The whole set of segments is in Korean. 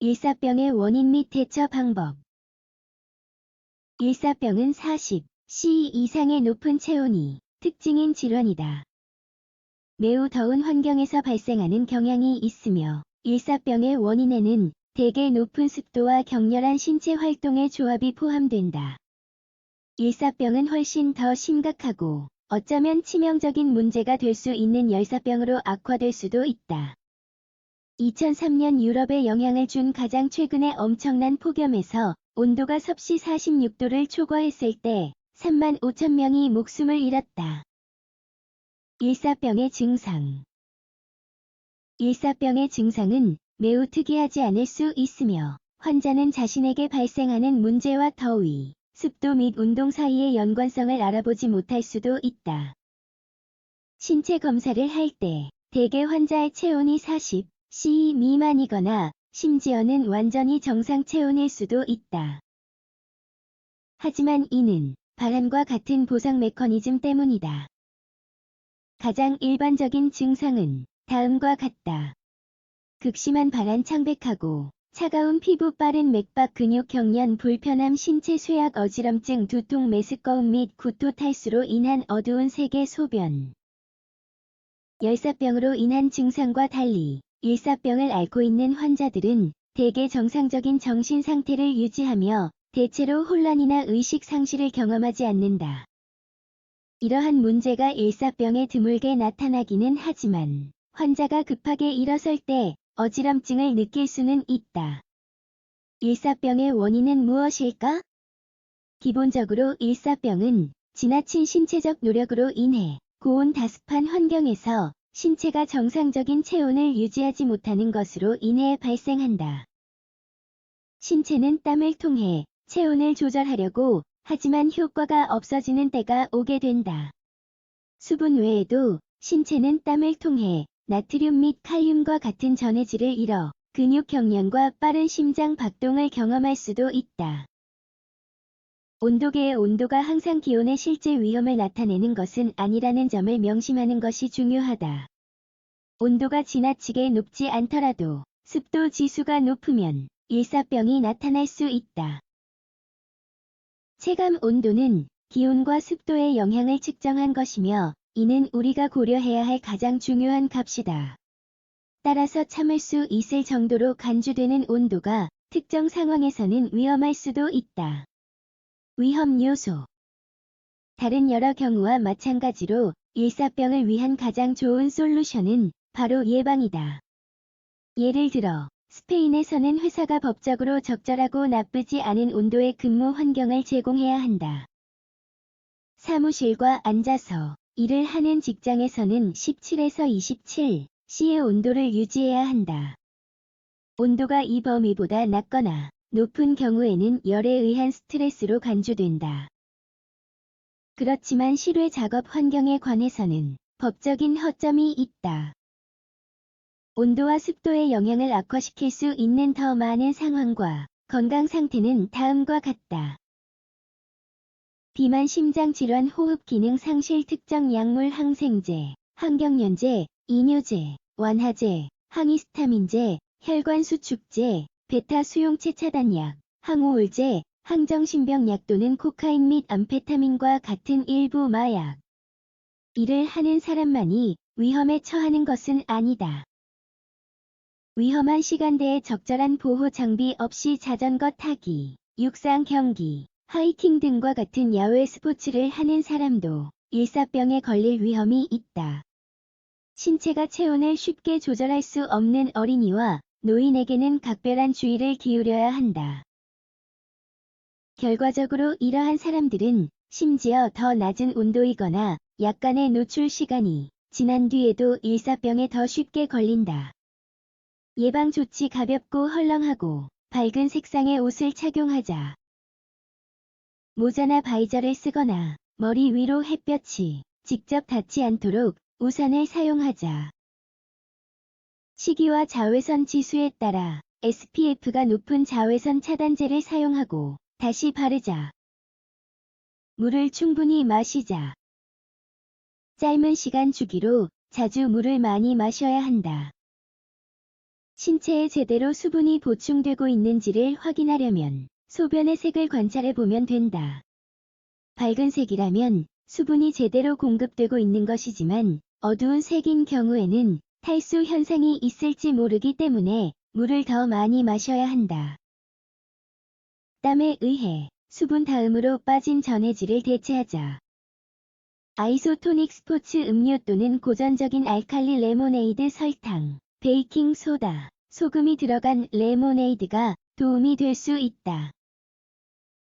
일사병의 원인 및 대처 방법. 일사병은 40C 이상의 높은 체온이 특징인 질환이다. 매우 더운 환경에서 발생하는 경향이 있으며 일사병의 원인에는 대개 높은 습도와 격렬한 신체 활동의 조합이 포함된다. 일사병은 훨씬 더 심각하고 어쩌면 치명적인 문제가 될 수 있는 열사병으로 악화될 수도 있다. 2003년 유럽에 영향을 준 가장 최근의 엄청난 폭염에서 온도가 섭씨 46도를 초과했을 때 3만 5천 명이 목숨을 잃었다. 일사병의 증상. 일사병의 증상은 매우 특이하지 않을 수 있으며 환자는 자신에게 발생하는 문제와 더위, 습도 및 운동 사이의 연관성을 알아보지 못할 수도 있다. 신체 검사를 할 때 대개 환자의 체온이 40C 미만이거나 심지어는 완전히 정상 체온일 수도 있다. 하지만 이는 발한과 같은 보상 메커니즘 때문이다. 가장 일반적인 증상은 다음과 같다. 극심한 발한 창백하고 차가운 피부 빠른 맥박 근육 경련 불편함 신체 쇠약 어지럼증 두통 메스꺼움 및 구토 탈수로 인한 어두운 색의 소변. 열사병으로 인한 증상과 달리 일사병을 앓고 있는 환자들은 대개 정상적인 정신 상태를 유지하며 대체로 혼란이나 의식 상실을 경험하지 않는다. 이러한 문제가 일사병에 드물게 나타나기는 하지만 환자가 급하게 일어설 때 어지럼증을 느낄 수는 있다. 일사병의 원인은 무엇일까? 기본적으로 일사병은 지나친 신체적 노력으로 인해 고온 다습한 환경에서 신체가 정상적인 체온을 유지하지 못하는 것으로 인해 발생한다. 신체는 땀을 통해 체온을 조절하려고 하지만 효과가 없어지는 때가 오게 된다. 수분 외에도 신체는 땀을 통해 나트륨 및 칼륨과 같은 전해질을 잃어 근육 경련과 빠른 심장 박동을 경험할 수도 있다. 온도계의 온도가 항상 기온의 실제 위험을 나타내는 것은 아니라는 점을 명심하는 것이 중요하다. 온도가 지나치게 높지 않더라도 습도 지수가 높으면 일사병이 나타날 수 있다. 체감 온도는 기온과 습도의 영향을 측정한 것이며 이는 우리가 고려해야 할 가장 중요한 값이다. 따라서 참을 수 있을 정도로 간주되는 온도가 특정 상황에서는 위험할 수도 있다. 위험 요소. 다른 여러 경우와 마찬가지로 일사병을 위한 가장 좋은 솔루션은 바로 예방이다. 예를 들어 스페인에서는 회사가 법적으로 적절하고 나쁘지 않은 온도의 근무 환경을 제공해야 한다. 사무실과 앉아서 일을 하는 직장에서는 17에서 27C의 온도를 유지해야 한다. 온도가 이 범위보다 낮거나 높은 경우에는 열에 의한 스트레스로 간주된다. 그렇지만 실외 작업 환경에 관해서는 법적인 허점이 있다. 온도와 습도의 영향을 악화시킬 수 있는 더 많은 상황과 건강 상태는 다음과 같다. 비만 심장 질환 호흡 기능 상실 특정 약물 항생제, 항경련제, 이뇨제, 완화제, 항히스타민제, 혈관 수축제, 베타 수용체 차단약, 항우울제, 항정신병약 또는 코카인 및 암페타민과 같은 일부 마약. 이를 하는 사람만이 위험에 처하는 것은 아니다. 위험한 시간대에 적절한 보호 장비 없이 자전거 타기, 육상 경기, 하이킹 등과 같은 야외 스포츠를 하는 사람도 일사병에 걸릴 위험이 있다. 신체가 체온을 쉽게 조절할 수 없는 어린이와 노인에게는 각별한 주의를 기울여야 한다. 결과적으로 이러한 사람들은 심지어 더 낮은 온도이거나 약간의 노출 시간이 지난 뒤에도 일사병에 더 쉽게 걸린다. 예방 조치 가볍고 헐렁하고 밝은 색상의 옷을 착용하자. 모자나 바이저를 쓰거나 머리 위로 햇볕이 직접 닿지 않도록 우산을 사용하자. 시기와 자외선 지수에 따라 SPF가 높은 자외선 차단제를 사용하고 다시 바르자. 물을 충분히 마시자. 짧은 시간 주기로 자주 물을 많이 마셔야 한다. 신체에 제대로 수분이 보충되고 있는지를 확인하려면 소변의 색을 관찰해 보면 된다. 밝은 색이라면 수분이 제대로 공급되고 있는 것이지만 어두운 색인 경우에는 탈수 현상이 있을지 모르기 때문에 물을 더 많이 마셔야 한다. 땀에 의해 수분 다음으로 빠진 전해질을 대체하자. 아이소토닉 스포츠 음료 또는 고전적인 알칼리 레모네이드 설탕, 베이킹 소다, 소금이 들어간 레모네이드가 도움이 될 수 있다.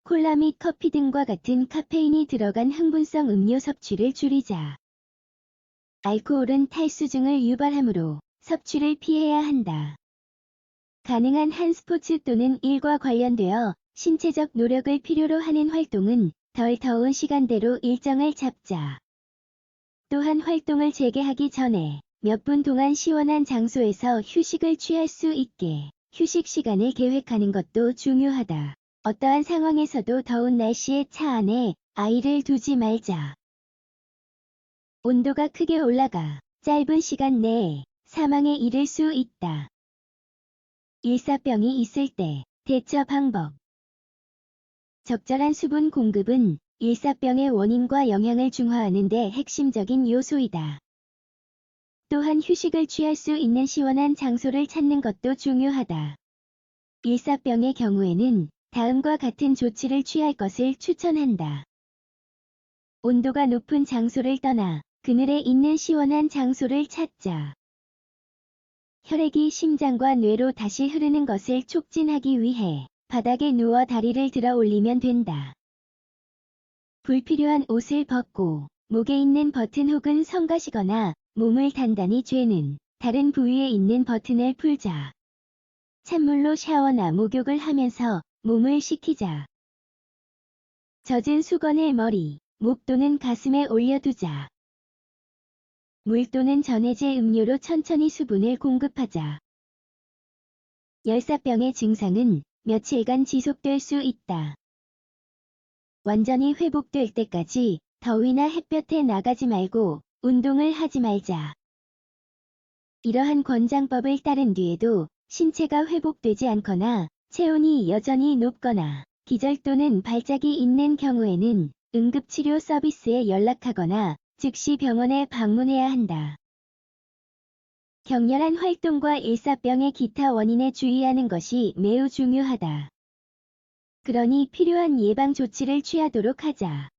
콜라 및 커피 등과 같은 카페인이 들어간 흥분성 음료 섭취를 줄이자. 알코올은 탈수증을 유발하므로 섭취를 피해야 한다. 가능한 한 스포츠 또는 일과 관련되어 신체적 노력을 필요로 하는 활동은 덜 더운 시간대로 일정을 잡자. 또한 활동을 재개하기 전에 몇 분 동안 시원한 장소에서 휴식을 취할 수 있게 휴식 시간을 계획하는 것도 중요하다. 어떠한 상황에서도 더운 날씨에 차 안에 아이를 두지 말자. 온도가 크게 올라가 짧은 시간 내에 사망에 이를 수 있다. 일사병이 있을 때 대처 방법. 적절한 수분 공급은 일사병의 원인과 영향을 중화하는 데 핵심적인 요소이다. 또한 휴식을 취할 수 있는 시원한 장소를 찾는 것도 중요하다. 일사병의 경우에는 다음과 같은 조치를 취할 것을 추천한다. 온도가 높은 장소를 떠나 그늘에 있는 시원한 장소를 찾자. 혈액이 심장과 뇌로 다시 흐르는 것을 촉진하기 위해 바닥에 누워 다리를 들어 올리면 된다. 불필요한 옷을 벗고 목에 있는 버튼 혹은 성가시거나 몸을 단단히 죄는 다른 부위에 있는 버튼을 풀자. 찬물로 샤워나 목욕을 하면서 몸을 식히자. 젖은 수건을 머리, 목 또는 가슴에 올려두자. 물 또는 전해질 음료로 천천히 수분을 공급하자. 열사병의 증상은 며칠간 지속될 수 있다. 완전히 회복될 때까지 더위나 햇볕에 나가지 말고 운동을 하지 말자. 이러한 권장법을 따른 뒤에도 신체가 회복되지 않거나 체온이 여전히 높거나 기절 또는 발작이 있는 경우에는 응급치료 서비스에 연락하거나 즉시 병원에 방문해야 한다. 격렬한 활동과 일사병의 기타 원인에 주의하는 것이 매우 중요하다. 그러니 필요한 예방 조치를 취하도록 하자.